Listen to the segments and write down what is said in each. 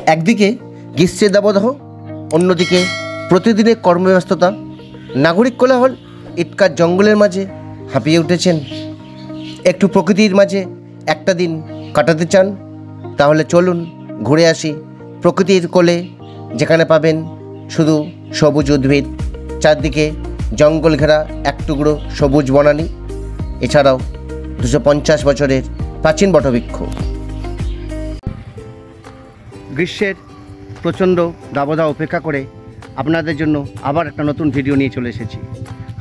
একদিকে গ্রীষ্মের দাবদাহ, অন্যদিকে প্রতিদিনের কর্মব্যস্ততা, নাগরিক কোলাহল, ইটকার জঙ্গলের মাঝে হাঁপিয়ে উঠেছেন। একটু প্রকৃতির মাঝে একটা দিন কাটাতে চান? তাহলে চলুন ঘুরে আসি প্রকৃতির কোলে, যেখানে পাবেন শুধু সবুজ উদ্ভিদ, চারদিকে জঙ্গল ঘেরা এক টুকরো সবুজ বনানী, এছাড়াও 250 বছরের প্রাচীন বটবৃক্ষ। গ্রীষ্মের প্রচণ্ড দাবদাহ উপেক্ষা করে আপনাদের জন্য আবার একটা নতুন ভিডিও নিয়ে চলে এসেছি।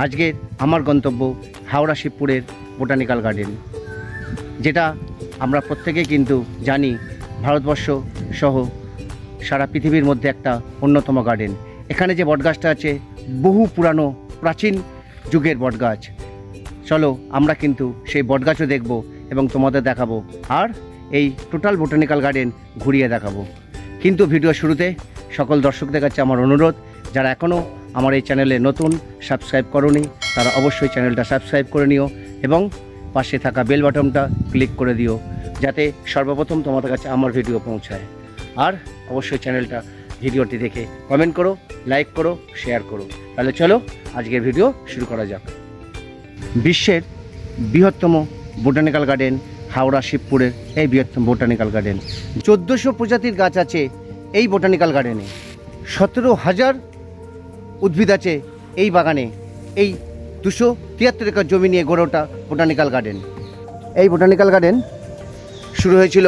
আজকের আমার গন্তব্য হাওড়া শিবপুরের বোটানিক্যাল গার্ডেন, যেটা আমরা প্রত্যেকেই কিন্তু জানি ভারতবর্ষ সহ সারা পৃথিবীর মধ্যে একটা অন্যতম গার্ডেন। এখানে যে বটগাছটা আছে বহু পুরানো প্রাচীন যুগের বটগাছ। চলো আমরা কিন্তু সেই বটগাছও দেখব এবং তোমাদের দেখাবো, আর এই টোটাল বোটানিক্যাল গার্ডেন ঘুরিয়ে দেখাবো। কিন্তু ভিডিও শুরুতে সকল দর্শকদের কাছে আমার অনুরোধ, যারা এখনও আমার এই চ্যানেলে নতুন, সাবস্ক্রাইব করোনি, তারা অবশ্যই চ্যানেলটা সাবস্ক্রাইব করে নিও এবং পাশে থাকা বেল বাটনটা ক্লিক করে দিও, যাতে সর্বপ্রথম তোমাদের কাছে আমার ভিডিও পৌঁছায়। আর অবশ্যই চ্যানেলটা ভিডিওটি দেখে কমেন্ট করো, লাইক করো, শেয়ার করো। তাহলে চলো আজকের ভিডিও শুরু করা যাক। বিশ্বের বৃহত্তম বোটানিক্যাল গার্ডেন হাওড়া শিবপুরের এই বৃহত্তম বোটানিক্যাল গার্ডেন। 1400 প্রজাতির গাছ আছে এই বোটানিক্যাল গার্ডেনে, 17,000 উদ্ভিদ আছে এই বাগানে। এই 273 একর জমি নিয়ে গড়ে ওঠা বোটানিক্যাল গার্ডেন। এই বোটানিক্যাল গার্ডেন শুরু হয়েছিল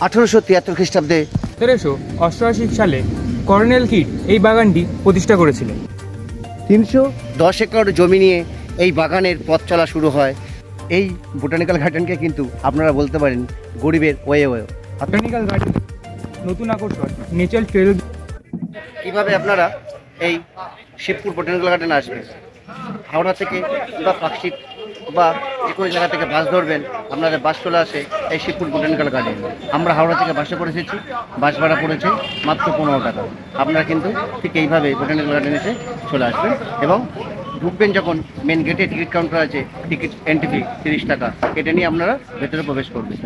1873 খ্রিস্টাব্দে। 1788 সালে কর্নেল কিড এই বাগানটি প্রতিষ্ঠা করেছিলেন। 310 একর জমি নিয়ে এই বাগানের পথ চলা শুরু হয়। এই বোটানিক্যাল গার্ডেনকে কিন্তু আপনারা বলতে পারেন গরিবের ওয়ে। বোটানিক্যাল গার্ডেন নতুন আকর্ষণ নেচার ট্রেল। কীভাবে আপনারা এই শিবপুর বোটানিক্যাল গার্ডেন আসবেন? হাওড়া থেকে বা পাকশিট বা যে কোনো জায়গা থেকে বাস ধরবেন, আপনাদের বাস চলে আসে এই শিবপুর বোটানিক্যাল গার্ডেন। আমরা হাওড়া থেকে বাসে করে এসেছি, বাস ভাড়া পড়েছে মাত্র 15 টাকা। আপনারা কিন্তু ঠিক এইভাবে বোটানিক্যাল গার্ডেন এসে চলে আসবেন এবং ঢুকবেন যখন মেন গেটে টিকিট কাউন্টার আছে, টিকিট এন্ট্রি ফি 30 টাকা, কেটে নিয়ে আপনারা ভেতরে প্রবেশ করবেন।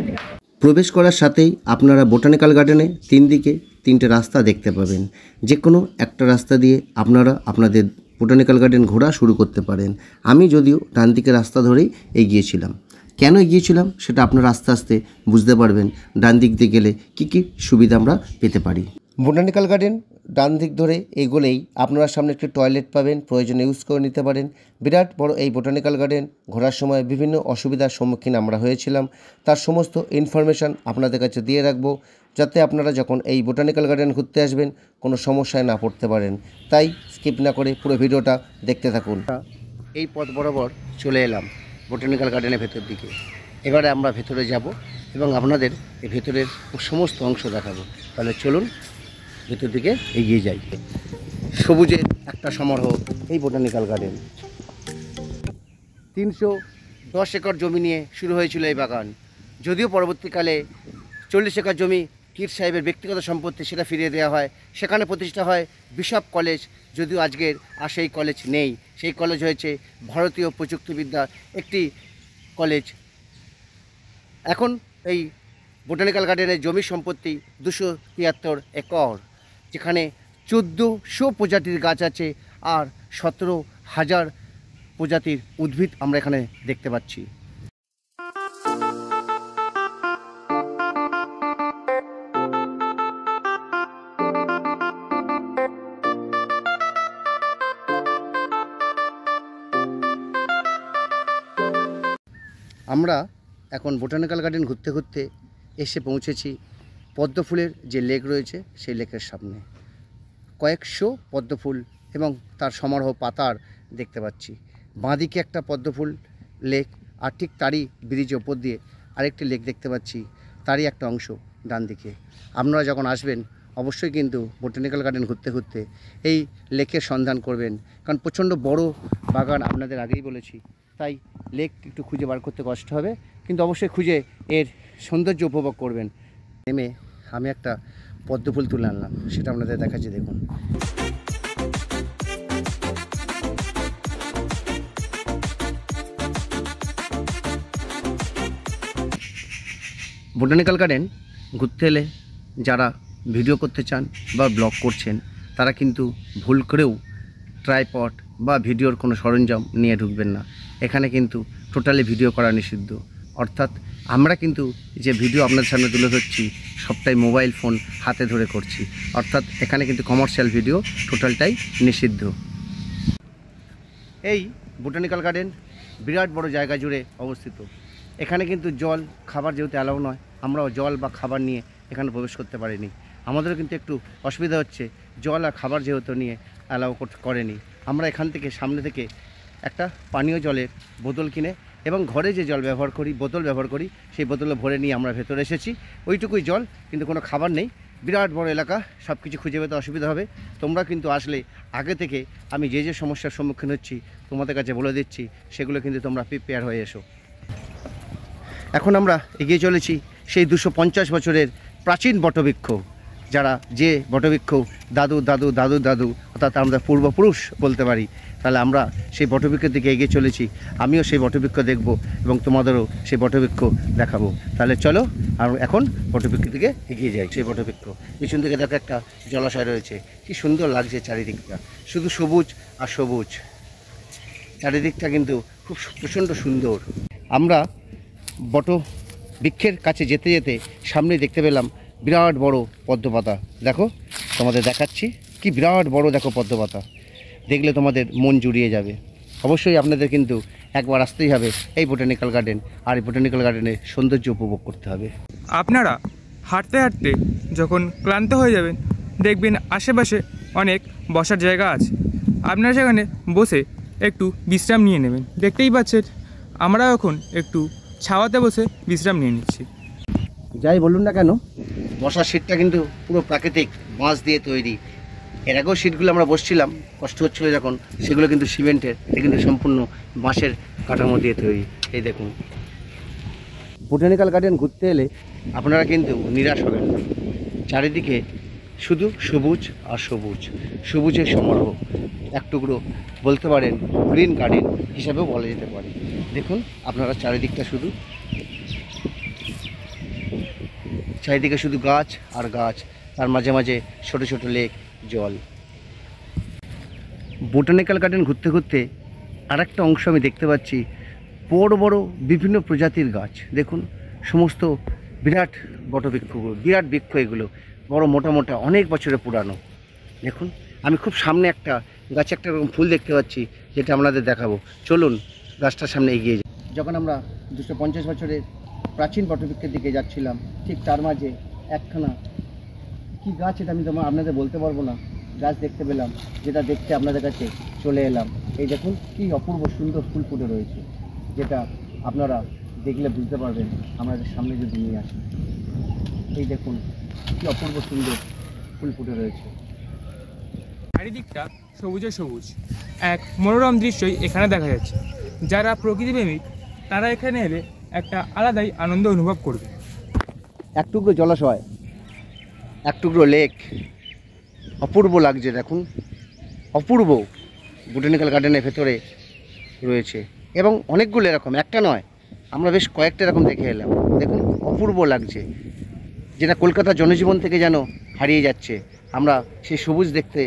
প্রবেশ করার সাথেই আপনারা বোটানিক্যাল গার্ডেনে 3 দিকে 3টে রাস্তা দেখতে পাবেন। যে কোনো একটা রাস্তা দিয়ে আপনারা আপনাদের বোটানিক্যাল গার্ডেন ঘোরা শুরু করতে পারেন। আমি যদিও ডান দিকে রাস্তা ধরেই এগিয়েছিলাম। কেন এগিয়েছিলাম সেটা আপনারা আস্তে আস্তে বুঝতে পারবেন, ডান দিক দিয়ে গেলে কী কী সুবিধা আমরা পেতে পারি। বোটানিক্যাল গার্ডেন ডান দিক ধরে এগোলেই আপনারা সামনে একটি টয়লেট পাবেন, প্রয়োজনে ইউজ করে নিতে পারেন। বিরাট বড় এই বোটানিক্যাল গার্ডেন ঘোরার সময় বিভিন্ন অসুবিধার সম্মুখীন আমরা হয়েছিলাম, তার সমস্ত ইনফরমেশান আপনাদের কাছে দিয়ে রাখবো, যাতে আপনারা যখন এই বোটানিক্যাল গার্ডেন ঘুরতে আসবেন কোনো সমস্যায় না পড়তে পারেন। তাই স্কিপ না করে পুরো ভিডিওটা দেখতে থাকুন। এই পথ বরাবর চলে এলাম বোটানিক্যাল গার্ডেনের ভেতর দিকে। এবারে আমরা ভেতরে যাব এবং আপনাদের এই ভেতরের সমস্ত অংশ দেখাবো। তাহলে চলুন ভেতর দিকে এগিয়ে যাই। সবুজের একটা সমারোহ এই বোটানিক্যাল গার্ডেন। 310 একর জমি নিয়ে শুরু হয়েছিল এই বাগান। যদিও পরবর্তীকালে 40 একর জমি কিড সাহেবের ব্যক্তিগত সম্পত্তি, সেটা ফিরিয়ে দেওয়া হয়। সেখানে প্রতিষ্ঠা হয় বিশপ কলেজ, যদিও আজকের আর সেই কলেজ নেই। সেই কলেজ হয়েছে ভারতীয় প্রযুক্তিবিদ্যার একটি কলেজ। এখন এই বোটানিক্যাল গার্ডেনের জমি সম্পত্তি 273 একর, যেখানে 1400 প্রজাতির গাছ আছে আর 17,000 প্রজাতির উদ্ভিদ আমরা এখানে দেখতে পাচ্ছি। আমরা এখন বোটানিক্যাল গার্ডেন ঘুরতে ঘুরতে এসে পৌঁছেছি পদ্মফুলের যে লেক রয়েছে সেই লেকের সামনে। কয়েকশো পদ্মফুল এবং তার সমারোহ পাতার দেখতে পাচ্ছি। বাঁদিকে একটা পদ্মফুল লেক, আর ঠিক তারই ব্রিজের ওপর দিয়ে আরেকটি লেক দেখতে পাচ্ছি, তারই একটা অংশ ডান দিকে। আপনারা যখন আসবেন অবশ্যই কিন্তু বোটানিক্যাল গার্ডেন ঘুরতে ঘুরতে এই লেকের সন্ধান করবেন, কারণ প্রচণ্ড বড় বাগান আপনাদের আগেই বলেছি। তাই লেক একটু খুঁজে বার করতে কষ্ট হবে, কিন্তু অবশ্যই খুঁজে এর সৌন্দর্য উপভোগ করবেন। নেমে আমি একটা পদ্মফুল তুলে আনলাম, সেটা আপনাদের দেখাচ্ছি, দেখুন। বোটানিক্যাল গার্ডেন ঘুরতে এলে যারা ভিডিও করতে চান বা ব্লগ করছেন তারা কিন্তু ভুল করেও ট্রাইপড বা ভিডিওর কোনো সরঞ্জাম নিয়ে ঢুকবেন না। এখানে কিন্তু টোটালি ভিডিও করা নিষিদ্ধ। অর্থাৎ আমরা কিন্তু যে ভিডিও আপনাদের সামনে তুলে ধরছি সবটাই মোবাইল ফোন হাতে ধরে করছি। অর্থাৎ এখানে কিন্তু কমার্শিয়াল ভিডিও টোটালটাই নিষিদ্ধ। এই বোটানিক্যাল গার্ডেন বিরাট বড় জায়গা জুড়ে অবস্থিত। এখানে কিন্তু জল খাবার যেহেতু অ্যালাউ নয়, আমরাও জল বা খাবার নিয়ে এখানে প্রবেশ করতে পারিনি। আমাদেরও কিন্তু একটু অসুবিধা হচ্ছে, জল আর খাবার যেহেতু নিয়ে অ্যালাউ করেনি। আমরা এখান থেকে সামনে থেকে একটা পানীয় জলের বোতল কিনে এবং ঘরে যে জল ব্যবহার করি, বোতল ব্যবহার করি, সেই বোতলে ভরে নিয়ে আমরা ভেতরে এসেছি। ওইটুকুই জল, কিন্তু কোনো খাবার নেই। বিরাট বড় এলাকা, সব কিছু খুঁজে পেতে অসুবিধা হবে। তোমরা কিন্তু আসলে আগে থেকে আমি যে যে সমস্যার সম্মুখীন হচ্ছি তোমাদের কাছে বলে দিচ্ছি, সেগুলো কিন্তু তোমরা প্রিপেয়ার হয়ে এসো। এখন আমরা এগিয়ে চলেছি সেই 250 বছরের প্রাচীন বটবৃক্ষ, যারা যে বটবৃক্ষ দাদু দাদু দাদু দাদু অর্থাৎ আমরা পূর্বপুরুষ বলতে পারি। তাহলে আমরা সেই বটবৃক্ষের দিকে এগিয়ে চলেছি। আমিও সেই বটবৃক্ষ দেখব এবং তোমাদেরও সেই বটবৃক্ষ দেখাবো। তাহলে চলো আর এখন বটবৃক্ষের দিকে এগিয়ে যাই। সেই বটবৃক্ষ পিছন দিকে দেখো একটা জলাশয় রয়েছে, কি সুন্দর লাগছে চারিদিকটা, শুধু সবুজ আর সবুজ। চারিদিকটা কিন্তু খুব প্রচণ্ড সুন্দর। আমরা বটবৃক্ষের কাছে যেতে যেতে সামনে দেখতে পেলাম বিরাট বড় পদ্মপাতা। দেখো তোমাদের দেখাচ্ছি, কি বিরাট বড় দেখো পদ্মপাতা। দেখলে তোমাদের মন জুড়িয়ে যাবে। অবশ্যই আপনাদের কিন্তু একবার আসতেই হবে এই বোটানিক্যাল গার্ডেন, আর এই বোটানিক্যাল গার্ডেনের সৌন্দর্য উপভোগ করতে হবে। আপনারা হাঁটতে হাঁটতে যখন ক্লান্ত হয়ে যাবেন, দেখবেন আশেপাশে অনেক বসার জায়গা আছে। আপনারা সেখানে বসে একটু বিশ্রাম নিয়ে নেবেন। দেখতেই পাচ্ছেন আমরা এখন একটু ছাওয়াতে বসে বিশ্রাম নিয়ে নিচ্ছি। যাই বলুন না কেন, বসার সিটটা কিন্তু পুরো প্রাকৃতিক বাঁশ দিয়ে তৈরি। এর আগেও সিটগুলো আমরা বসছিলাম, কষ্ট হচ্ছিলো যখন, সেগুলো কিন্তু সিমেন্টের, এটা কিন্তু সম্পূর্ণ বাঁশের কাঠামো দিয়ে তৈরি। এই দেখুন, বোটানিক্যাল গার্ডেন ঘুরতে এলে আপনারা কিন্তু নিরাশ হবেন না। চারিদিকে শুধু সবুজ আর সবুজ, সবুজের সমারোহ। এক টুকরো বলতে পারেন গ্রিন গার্ডেন হিসাবেও বলা যেতে পারে। দেখুন আপনারা চারিদিকটা শুধু, চারিদিকে শুধু গাছ আর গাছ, তার মাঝে মাঝে ছোট ছোট লেক, জল। বোটানিক্যাল গার্ডেন ঘুরতে ঘুরতে আরেকটা অংশ আমি দেখতে পাচ্ছি, বড় বড় বিভিন্ন প্রজাতির গাছ। দেখুন সমস্ত বিরাট বটবৃক্ষগুলো, বিরাট বৃক্ষ এগুলো, বড় মোটা মোটা, অনেক বছরের পুরানো। দেখুন আমি খুব সামনে একটা গাছে একটা রকম ফুল দেখতে পাচ্ছি, যেটা আপনাদের দেখাবো। চলুন গাছটার সামনে এগিয়ে যাই। যখন আমরা 250 বছরের প্রাচীন বটবৃক্ষের দিকে যাচ্ছিলাম, ঠিক তার মাঝে একখানা কি গাছ, এটা আমি আপনাদের বলতে পারবো না, গাছ দেখতে পেলাম, যেটা দেখতে আপনাদের কাছে চলে এলাম। এই দেখুন কি অপূর্ব সুন্দর ফুল ফুটে রয়েছে, যেটা আপনারা দেখলে বুঝতে পারবেন আমাদের সামনে যদি নিয়ে আসি। এই দেখুন কি অপূর্ব সুন্দর ফুল ফুটে রয়েছে। চারিদিকটা সবুজে সবুজ, এক মনোরম দৃশ্যই এখানে দেখা যাচ্ছে। যারা প্রকৃতিপ্রেমিক তারা এখানে এলে একটা আলাদাই আনন্দ অনুভব করবে। এক টুকরো জলাশয়, এক টুকরো লেক, অপূর্ব লাগছে। দেখুন অপূর্ব বোটানিক্যাল গার্ডেনের ভেতরে রয়েছে এবং অনেকগুলো এরকম, একটা নয়, আমরা বেশ কয়েকটা এরকম দেখে এলাম। দেখুন অপূর্ব লাগছে, যেটা কলকাতার জনজীবন থেকে যেন হারিয়ে যাচ্ছে। আমরা সেই সবুজ দেখতে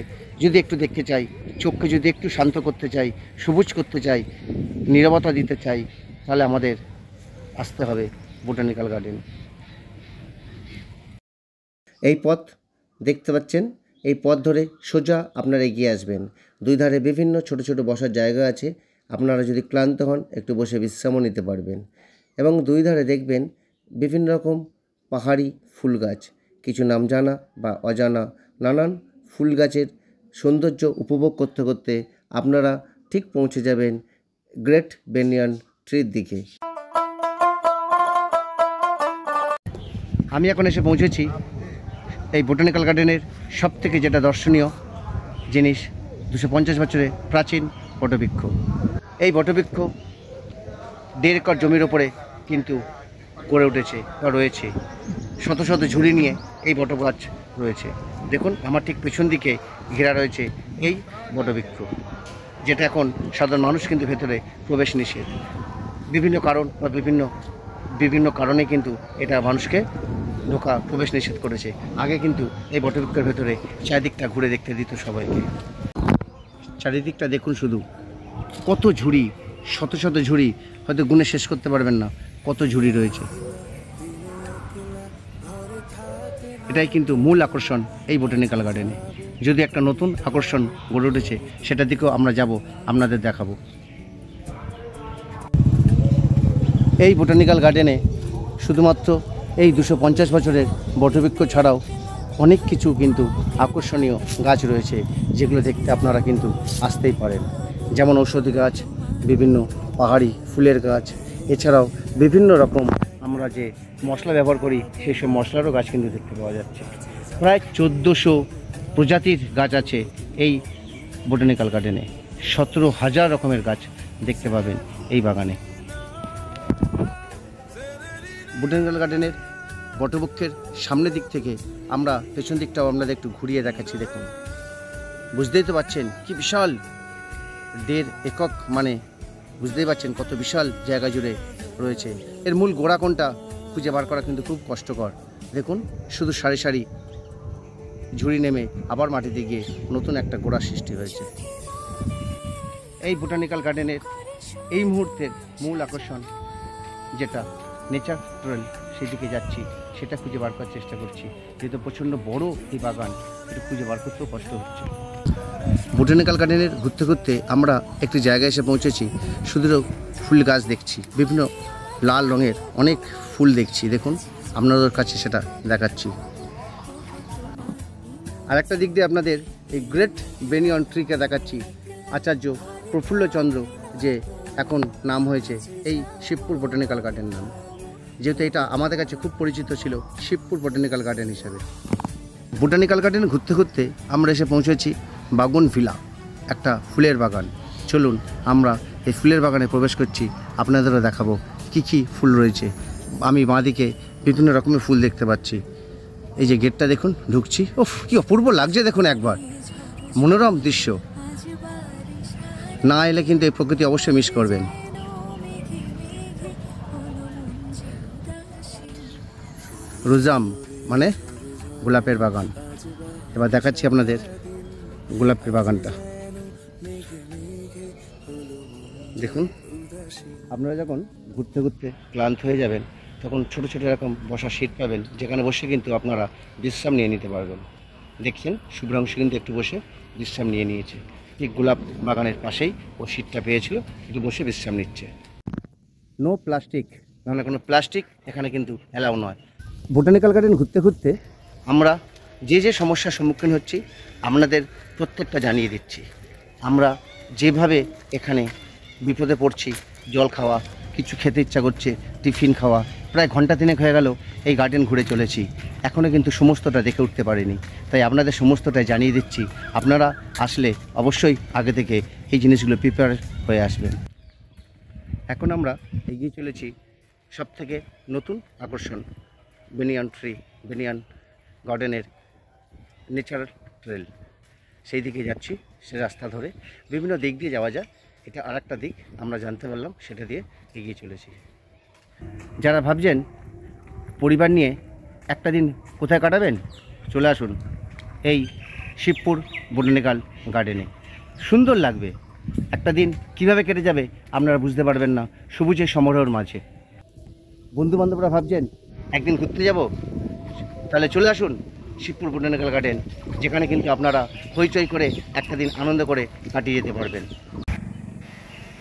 যদি একটু দেখতে চাই, চোখকে যদি একটু শান্ত করতে চাই, সবুজ করতে চাই, নীরবতা দিতে চাই, তাহলে আমাদের আসতে হবে বোটানিক্যাল গার্ডেন। এই পথ দেখতে পাচ্ছেন, এই পথ ধরে সোজা আপনারা এগিয়ে আসবেন। দুই ধারে বিভিন্ন ছোট ছোট বসার জায়গা আছে। আপনারা যদি ক্লান্ত হন একটু বসে বিশ্রামও নিতে পারবেন। এবং দুই ধারে দেখবেন বিভিন্ন রকম পাহাড়ি ফুল গাছ, কিছু নাম জানা বা অজানা নানান ফুল গাছের সৌন্দর্য উপভোগ করতে করতে আপনারা ঠিক পৌঁছে যাবেন গ্রেট বেনিয়ান ট্রির দিকে। আমি এখন এসে পৌঁছেছি এই বোটানিক্যাল গার্ডেনের সবথেকে যেটা দর্শনীয় জিনিস, 250 বছরের প্রাচীন বটবৃক্ষ। এই বটবৃক্ষ 1.5 একর জমির ওপরে কিন্তু গড়ে উঠেছে বা রয়েছে। শত শত ঝুড়ি নিয়ে এই বটগাছ রয়েছে। দেখুন আমার ঠিক পেছন দিকে ঘেরা রয়েছে এই বটবৃক্ষ, যেটা এখন সাধারণ মানুষ কিন্তু ভেতরে প্রবেশ নিষেধ। বিভিন্ন কারণ বা বিভিন্ন কারণে কিন্তু এটা মানুষকে ঢোকা প্রবেশ নিষেধ করেছে। আগে কিন্তু এই বটবৃক্ষের ভেতরে চারিদিকটা ঘুরে দেখতে দিত সবাইকে। চারিদিকটা দেখুন, শুধু কত ঝুড়ি, শত শত ঝুড়ি, হয়তো গুণে শেষ করতে পারবেন না কত ঝুড়ি রয়েছে। এটাই কিন্তু মূল আকর্ষণ এই বোটানিক্যাল গার্ডেনে। যদি একটা নতুন আকর্ষণ গড়ে উঠেছে, সেটার দিকেও আমরা যাব, আপনাদের দেখাবো। এই বোটানিক্যাল গার্ডেনে শুধুমাত্র এই 250 বছরের বটবৃক্ষ ছাড়াও অনেক কিছু কিন্তু আকর্ষণীয় গাছ রয়েছে, যেগুলো দেখতে আপনারা কিন্তু আসতেই পারেন। যেমন ঔষধি গাছ, বিভিন্ন পাহাড়ি ফুলের গাছ, এছাড়াও বিভিন্ন রকম আমরা যে মশলা ব্যবহার করি সেই সব মশলারও গাছ কিন্তু দেখতে পাওয়া যাচ্ছে। প্রায় 1400 প্রজাতির গাছ আছে এই বোটানিক্যাল গার্ডেনে। 17,000 রকমের গাছ দেখতে পাবেন এই বাগানে। বোটানিক্যাল গার্ডেনের বটবৃক্ষের সামনের দিক থেকে আমরা পেছন দিকটাও আপনাদের একটু ঘুরিয়ে দেখাচ্ছি। দেখুন, বুঝতেই তো পারছেন কি বিশাল, 1.5 একর, মানে বুঝতেই পারছেন কত বিশাল জায়গা জুড়ে রয়েছে। এর মূল গোড়া কোনটা খুঁজে বার করা কিন্তু খুব কষ্টকর। দেখুন, শুধু সারি সারি ঝুড়ি নেমে আবার মাটিতে গিয়ে নতুন একটা গোড়া সৃষ্টি হয়েছে। এই বোটানিক্যাল গার্ডেনের এই মুহূর্তের মূল আকর্ষণ যেটা নেচার ট্রেল, সেদিকে যাচ্ছি, সেটা খুঁজে বার করার চেষ্টা করছি। যেহেতু প্রচণ্ড বড় এই বাগান, এটা খুঁজে বার করতেও কষ্ট হচ্ছে। বোটানিক্যাল গার্ডেনের ঘুরতে ঘুরতে আমরা একটি জায়গায় এসে পৌঁছেছি। শুধু ফুল গাছ দেখছি, বিভিন্ন লাল রঙের অনেক ফুল দেখছি। দেখুন, আপনাদের কাছে সেটা দেখাচ্ছি। আর একটা দিক দিয়ে আপনাদের এই গ্রেট বেনিয়ন ট্রিকে দেখাচ্ছি। আচার্য প্রফুল্লচন্দ্র যে এখন নাম হয়েছে এই শিবপুর বোটানিক্যাল গার্ডেন নাম, যেহেতু এটা আমাদের কাছে খুব পরিচিত ছিল শিবপুর বোটানিক্যাল গার্ডেন হিসাবে। বোটানিক্যাল গার্ডেন ঘুরতে ঘুরতে আমরা এসে পৌঁছেছি বাগুন ভিলা, একটা ফুলের বাগান। চলুন আমরা এই ফুলের বাগানে প্রবেশ করছি, আপনাদেরও দেখাবো কি কি ফুল রয়েছে। আমি বাঁদিকে বিভিন্ন রকমের ফুল দেখতে পাচ্ছি। এই যে গেটটা দেখুন, ঢুকছি, ওফ কি অপূর্ব লাগছে দেখুন, একবার মনোরম দৃশ্য। না এলে কিন্তু এই প্রকৃতি অবশ্যই মিস করবেন। রোজাম মানে গোলাপের বাগান। এবার দেখাচ্ছি আপনাদের গোলাপের বাগানটা। দেখুন, আপনারা যখন ঘুরতে ঘুরতে ক্লান্ত হয়ে যাবেন, তখন ছোট ছোট এরকম বসার সিট পাবেন, যেখানে বসে কিন্তু আপনারা বিশ্রাম নিয়ে নিতে পারবেন। দেখছেন শুভ্রাংশু কিন্তু একটু বসে বিশ্রাম নিয়ে নিয়েছে। ঠিক গোলাপ বাগানের পাশেই ও সিটটা পেয়েছিল, একটু বসে বিশ্রাম নিচ্ছে। নো প্লাস্টিক, নাহলে কোনো প্লাস্টিক এখানে কিন্তু অ্যালাউ নয়। বোটানিক্যাল গার্ডেন ঘুরতে ঘুরতে আমরা যে যে সমস্যার সম্মুখীন হচ্ছি আপনাদের প্রত্যেকটা জানিয়ে দিচ্ছি। আমরা যেভাবে এখানে বিপদে পড়ছি, জল খাওয়া, কিছু খেতে ইচ্ছা করছে, টিফিন খাওয়া, প্রায় ঘন্টা 3 হয়ে গেল এই গার্ডেন ঘুরে চলেছি, এখনও কিন্তু সমস্তটা দেখে উঠতে পারিনি। তাই আপনাদের সমস্তটাই জানিয়ে দিচ্ছি। আপনারা আসলে অবশ্যই আগে থেকে এই জিনিসগুলো প্রিপেয়ার হয়ে আসবেন। এখন আমরা এগিয়ে চলেছি সবথেকে নতুন আকর্ষণ বেনিয়ান গার্ডেনের নেচার ট্রেল, সেই দিকে যাচ্ছি। সে রাস্তা ধরে বিভিন্ন দিক দিয়ে যাওয়া যায়, এটা আর একটা দিক আমরা জানতে পারলাম, সেটা দিয়ে এগিয়ে চলেছি। যারা ভাবছেন পরিবার নিয়ে একটা দিন কোথায় কাটাবেন, চলে আসুন এই শিবপুর বোটানিক্যাল গার্ডেনে। সুন্দর লাগবে, একটা দিন কিভাবে কেটে যাবে আপনারা বুঝতে পারবেন না সবুজের সমারোহের মাঝে। বন্ধুবান্ধবরা ভাবছেন একদিন ঘুরতে যাব, তাহলে চলে আসুন শিবপুর বোটানিক্যাল গার্ডেন, যেখানে কিন্তু আপনারা হইচই করে একটা দিন আনন্দ করে কাটিয়ে যেতে পারবেন।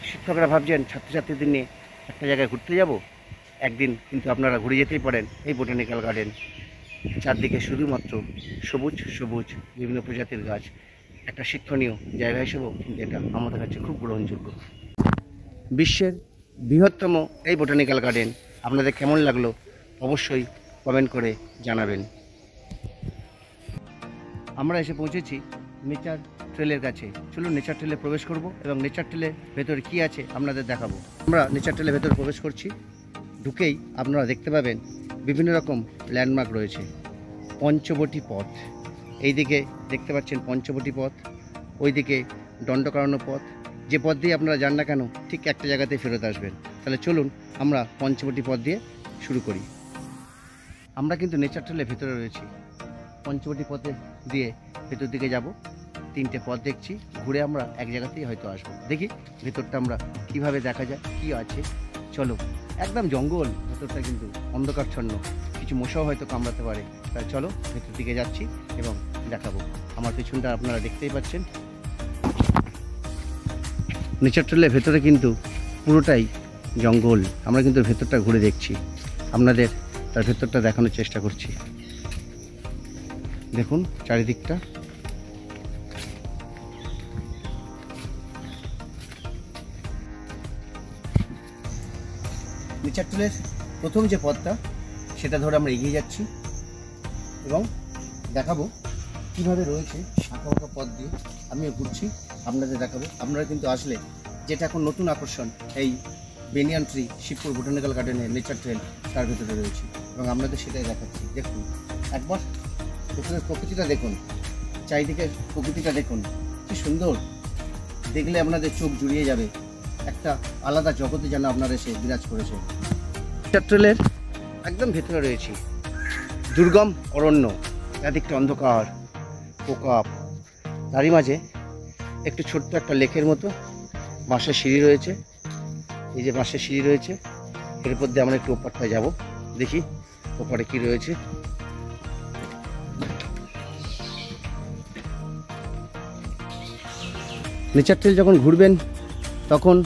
শিক্ষকরা ভাবছেন ছাত্রছাত্রীদের নিয়ে একটা জায়গায় ঘুরতে যাব, একদিন কিন্তু আপনারা ঘুরে যেতেই পারেন এই বোটানিক্যাল গার্ডেন। চারদিকে শুধুমাত্র সবুজ সবুজ বিভিন্ন প্রজাতির গাছ, একটা শিক্ষণীয় জায়গা হিসেবেও কিন্তু এটা আমাদের কাছে খুব গ্রহণযোগ্য। বিশ্বের বৃহত্তম এই বোটানিক্যাল গার্ডেন আপনাদের কেমন লাগলো অবশ্যই কমেন্ট করে জানাবেন। আমরা এসে পৌঁছেছি নেচার ট্রেলের কাছে। চলুন নেচার ট্রেলে প্রবেশ করব এবং নেচার ট্রেলের ভেতরে কী আছে আপনাদের দেখাবো। আমরা নেচার ট্রেলের ভেতরে প্রবেশ করছি। ঢুকেই আপনারা দেখতে পাবেন বিভিন্ন রকম ল্যান্ডমার্ক রয়েছে। পঞ্চবটী পথ, এই দিকে দেখতে পাচ্ছেন পঞ্চবটী পথ, ওইদিকে দণ্ডকারণ্য পথ। যে পথ দিয়ে আপনারা যান না কেন ঠিক একটা জায়গাতেই ফেরত আসবেন। তাহলে চলুন আমরা পঞ্চবটী পথ দিয়ে শুরু করি। আমরা কিন্তু নেচার ট্রেলের ভেতরে রয়েছি। পঞ্চবটি পথে দিয়ে ভেতর দিকে যাব। 3টে পথ দেখছি, ঘুরে আমরা এক জায়গাতেই হয়তো আসবো। দেখি ভেতরটা আমরা কিভাবে দেখা যায়, কি আছে। চলো, একদম জঙ্গল ভেতরটা, কিন্তু অন্ধকারচ্ছন্ন, কিছু মশাও হয়তো কামড়াতে পারে। তাই চলো ভেতর দিকে যাচ্ছি এবং দেখাবো। আমার পিছনটা আপনারা দেখতেই পাচ্ছেন। নেচার ট্রেলের ভেতরে কিন্তু পুরোটাই জঙ্গল। আমরা কিন্তু ভেতরটা ঘুরে দেখছি, আপনাদের তার ভেতরটা দেখানোর চেষ্টা করছি। দেখুন চারিদিকটা। নেচার ট্রেলের প্রথম যে পথটা, সেটা ধরে আমরা এগিয়ে যাচ্ছি এবং দেখাবো কীভাবে রয়েছে শাখা বাঁকা পথ দিয়ে। আমিও ঘুরছি, আপনাদের দেখাবো। আপনারা কিন্তু আসলে, যেটা এখন নতুন আকর্ষণ, এই বেনিয়ান ট্রি শিবপুর বোটানিক্যাল গার্ডেনের নেচার ট্রেল, তার ভিতরে রয়েছে এবং আপনাদের সেটাই দেখাচ্ছি। দেখুন একবার ভেতরের প্রকৃতিটা দেখুন, চারিদিকের প্রকৃতিটা দেখুন, কি সুন্দর। দেখলে আপনাদের চোখ জুড়িয়ে যাবে। একটা আলাদা জগতে যেন আপনারা এসে বিরাজ করেছে। নেচার ট্রেলের একদম ভেতরে রয়েছি। দুর্গম অরণ্য, চারদিকটা অন্ধকার, পোকা, তারই মাঝে একটু ছোট্ট একটা লেকের মতো বাঁশের সিঁড়ি রয়েছে। এই যে বাঁশের সিঁড়ি রয়েছে, এর উপর দিয়ে আমরা একটু ওপারটায় যাবো। দেখি ওপারে কি রয়েছে। নেচার ট্রেল যখন ঘুরবেন তখন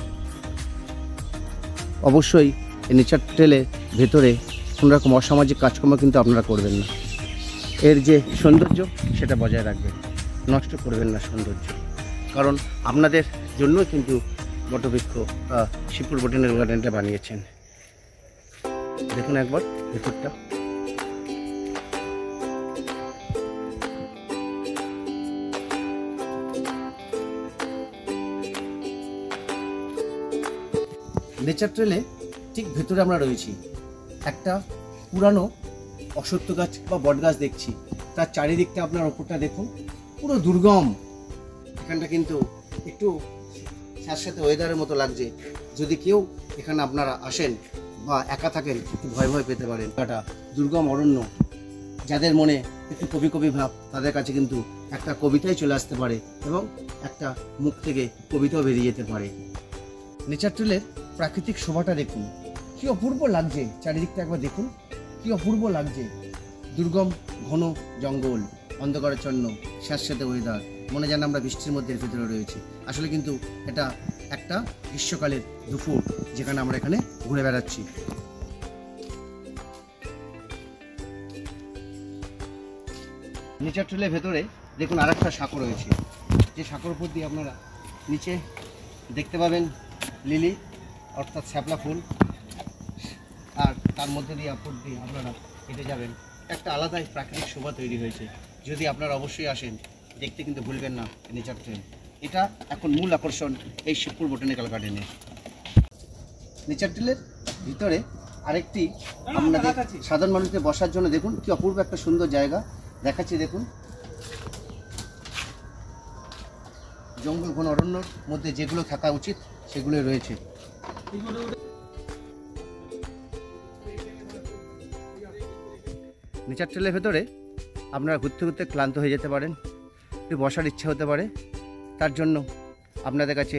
অবশ্যই এই নেচার ট্রেলের ভেতরে কোনো রকম অসামাজিক কাজকর্ম কিন্তু আপনারা করবেন না। এর যে সৌন্দর্য, সেটা বজায় রাখবেন, নষ্ট করবেন না সৌন্দর্য। কারণ আপনাদের জন্য কিন্তু বটবৃক্ষ শিবপুর বোটানিক্যাল গার্ডেনটা বানিয়েছেন। দেখুন একবার ভেতরটা। নেচার ট্রেলে ঠিক ভেতরে আমরা রয়েছি। একটা পুরানো অশ্বত্থ গাছ বা বট গাছ দেখছি। তার চারিদিকটা আপনার ওপরটা দেখুন, পুরো দুর্গম। এখানটা কিন্তু একটু স্যাঁতস্যাঁতে ওয়েদারের মতো লাগছে। যদি কেউ এখানে আপনারা আসেন বা একা থাকেন, একটু ভয় ভয় পেতে পারেন। এটা দুর্গম অরণ্য। যাদের মনে একটু কবি কবি ভাব, তাদের কাছে কিন্তু একটা কবিতাই চলে আসতে পারে এবং একটা মুখ থেকে কবিতাও বেরিয়ে যেতে পারে। নেচার ট্রেলের প্রাকৃতিক শোভাটা দেখুন, কি অপূর্ব লাগছে। চারিদিকটা একবার দেখুন, কি অপূর্ব লাগছে। দুর্গম ঘন জঙ্গল, অন্ধকারাচ্ছন্ন, স্যাঁতস্যাঁতে ওয়েদার, মনে যেন আমরা বৃষ্টির মধ্যে ভিতরে রয়েছি। আসলে কিন্তু এটা একটা গ্রীষ্মকালের দুপুর, যেখানে আমরা এখানে ঘুরে বেড়াচ্ছি। নেচার ট্রেলের ভেতরে দেখুন আরেকটা সাঁকো রয়েছে, যে সাঁকোর উপর দিয়ে আপনারা নিচে দেখতে পাবেন লিলি, অর্থাৎ শ্যাপলা ফুল, আর তার মধ্যে দিয়ে উপর দিয়ে আপনারা হেঁটে যাবেন। একটা আলাদাই প্রাকৃতিক শোভা তৈরি হয়েছে। যদি আপনারা অবশ্যই আসেন, দেখতে কিন্তু ভুলবেন না নেচার ট্রেল। এটা এখন মূল আকর্ষণ এই শিবপুর বোটানিক্যাল গার্ডেনে। নেচার ট্রেলের ভিতরে আরেকটি আপনাদের সাধারণ মানুষদের বসার জন্য দেখুন কি অপূর্ব একটা সুন্দর জায়গা দেখাচ্ছি। দেখুন জঙ্গল ঘন অরণ্যর মধ্যে যেগুলো থাকা উচিত সেগুলো রয়েছে। নেচার ট্রেলের ভেতরে আপনারা ঘুরতে ঘুরতে ক্লান্ত হয়ে যেতে পারেন, একটু বসার ইচ্ছা হতে পারে। তার জন্য আপনাদের কাছে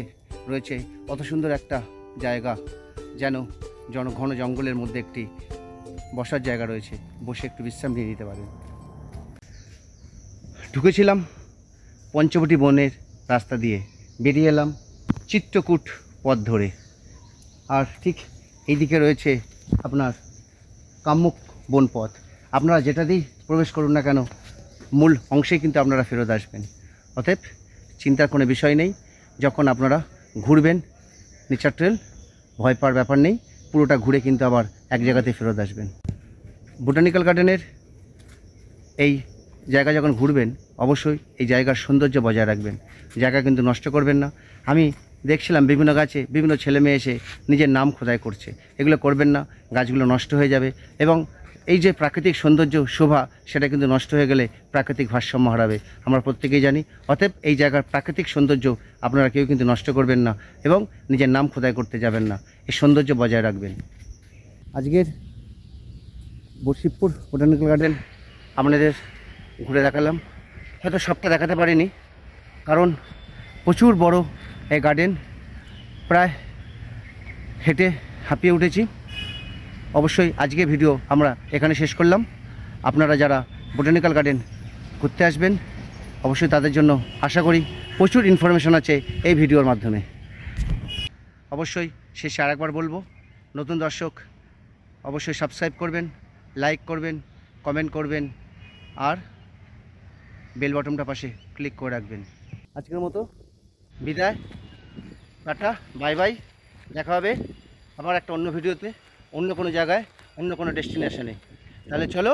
রয়েছে অত সুন্দর একটা জায়গা, যেন ঘন জঙ্গলের মধ্যে একটি বসার জায়গা রয়েছে, বসে একটু বিশ্রাম নিয়ে নিতে পারেন। ঢুকেছিলাম পঞ্চবটি বনের রাস্তা দিয়ে, বেরিয়ে এলাম চিত্রকূট পথ ধরে। আর ঠিক এই দিকে রয়েছে আপনার কাম্যুক বন পথ। আপনারা যেটা দিয়েই প্রবেশ করুন না কেন, মূল অংশেই কিন্তু আপনারা ফেরত আসবেন। অতএব চিন্তার কোনো বিষয় নেই। যখন আপনারা ঘুরবেন নেচার ট্রেল, ভয় পাওয়ার ব্যাপার নেই। পুরোটা ঘুরে কিন্তু আবার এক জায়গাতে ফেরত আসবেন। বোটানিক্যাল গার্ডেনের এই জায়গা যখন ঘুরবেন, অবশ্যই এই জায়গার সৌন্দর্য বজায় রাখবেন, জায়গা কিন্তু নষ্ট করবেন না। আমি দেখছিলাম বিভিন্ন গাছে বিভিন্ন ছেলে মেয়ে এসে নিজের নাম খোদাই করছে। এগুলো করবেন না, গাছগুলো নষ্ট হয়ে যাবে এবং এই যে প্রাকৃতিক সৌন্দর্য শোভা, সেটা কিন্তু নষ্ট হয়ে গেলে প্রাকৃতিক ভারসাম্য হারাবে, আমরা প্রত্যেকেই জানি। অতএব এই জায়গার প্রাকৃতিক সৌন্দর্য আপনারা কেউ কিন্তু নষ্ট করবেন না এবং নিজের নাম খোদাই করতে যাবেন না, এই সৌন্দর্য বজায় রাখবেন। আজকের শিবপুর বোটানিক্যাল গার্ডেন আপনাদের ঘুরে দেখালাম। হয়তো সবটা দেখাতে পারিনি, কারণ প্রচুর বড় এই গার্ডেন, প্রায় হেঁটে হাঁপিয়ে উঠেছি। অবশ্যই আজকে ভিডিও আমরা এখানে শেষ করলাম। আপনারা যারা বোটানিক্যাল গার্ডেন ঘুরতে আসবেন, অবশ্যই তাদের জন্য আশা করি প্রচুর ইনফরমেশন আছে এই ভিডিওর মাধ্যমে। অবশ্যই শেষে আরেকবার বলবো, নতুন দর্শক অবশ্যই সাবস্ক্রাইব করবেন, লাইক করবেন, কমেন্ট করবেন, আর বেল বাটনটা পাশে ক্লিক করে রাখবেন। আজকের মতো বিদায়, টাটা, বাই বাই। দেখা হবে আবার একটা অন্য ভিডিওতে, অন্য কোনো জায়গায়, অন্য কোনো ডেস্টিনেশনে। তাহলে চলো।